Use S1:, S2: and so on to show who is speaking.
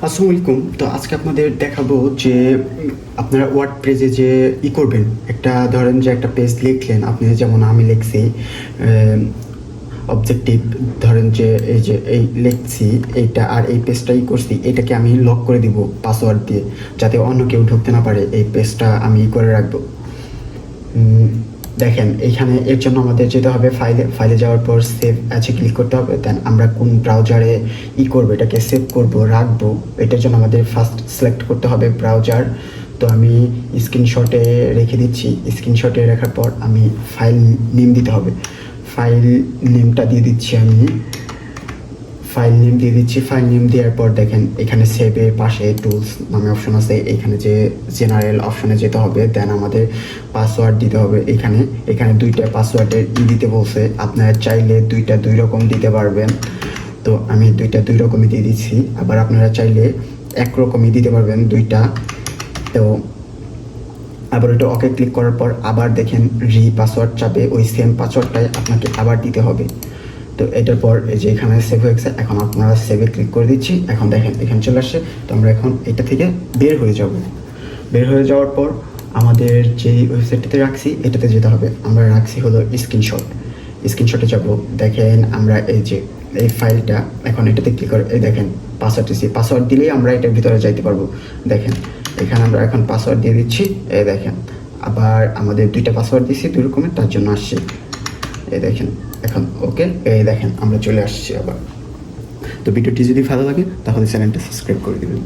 S1: আসসালামু আলাইকুম। তো আজকে আপনাদের দেখাবো যে আপনারা ওয়ার্ড পেজে যে করবেন, একটা ধরেন যে একটা পেজ লিখলেন আপনি, যেমন আমি লিখছি অবজেক্টিভ, ধরেন যে এই যে এই লিখছি এইটা, আর এই পেজটা করছি, এটাকে আমি লক করে দিব পাসওয়ার্ড দিয়ে, যাতে অন্য কেউ ঢুকতে না পারে। এই পেজটা আমি করে রাখবো। দেখেন এইখানে এর জন্য আমাদের যেতে হবে ফাইলে যাওয়ার পর সেভ আছে ক্লিক করতে হবে। দেন আমরা কোন ব্রাউজারে করবো, এটাকে সেভ করব রাখবো, এটার জন্য আমাদের ফার্স্ট সিলেক্ট করতে হবে ব্রাউজার। তো আমি স্ক্রিনশটে রেখে দিচ্ছি। স্ক্রিনশটে রাখার পর আমি ফাইল নেম দিতে হবে। ফাইল নেমটা দিয়ে দিচ্ছি আমি। ফাইল নেম দিয়ে দিচ্ছি। ফাইল নেম দেওয়ার পর দেখেন এখানে সেভের পাশে টুলস নামে অপশন আছে, এখানে যে জেনারেল অপশনে যেতে হবে। দেন আমাদের পাসওয়ার্ড দিতে হবে। এখানে দুইটা পাসওয়ার্ডের দিতে বলছে, আপনারা চাইলে দুইটা দুই রকম দিতে পারবেন। তো আমি দুইটা দুই রকমই দিয়ে দিচ্ছি, আবার আপনারা চাইলে একরকমই দিতে পারবেন দুইটা। তো আবার ওটা ওকে ক্লিক করার পর আবার দেখেন পাসওয়ার্ড চাপে, ওই সেম পাসওয়ার্ডটাই আপনাকে আবার দিতে হবে। তো এটার পর এই যে এখানে সেভ হয়ে গেছে, এখন আপনারা সেভে ক্লিক করে দিচ্ছি। এখন দেখেন এখানে চলে আসছে। তো আমরা এখন এটা থেকে বের হয়ে যাব। বের হয়ে যাওয়ার পর আমাদের যে ওয়েবসাইটটাতে রাখছি এটাতে যেতে হবে। আমরা রাখছি হলো স্ক্রিনশটে যাব। দেখেন আমরা এই যে এই ফাইলটা, এখন এটাতে ক্লিক করে এই দেখেন পাসওয়ার্ড দিলেই আমরা এটার ভিতরে যাইতে পারবো। দেখেন এখানে আমরা এখন পাসওয়ার্ড দিয়ে দিচ্ছি। এই দেখেন আবার আমাদের দুইটা পাসওয়ার্ড দিচ্ছি দুই রকমের, তার জন্য আসছে। এই দেখেন এখন ওকে, এই দেখেন আমরা চলে আসছি আবার। তো ভিডিওটি যদি ভালো লাগে তাহলে চ্যানেলটা সাবস্ক্রাইব করে দেবেন।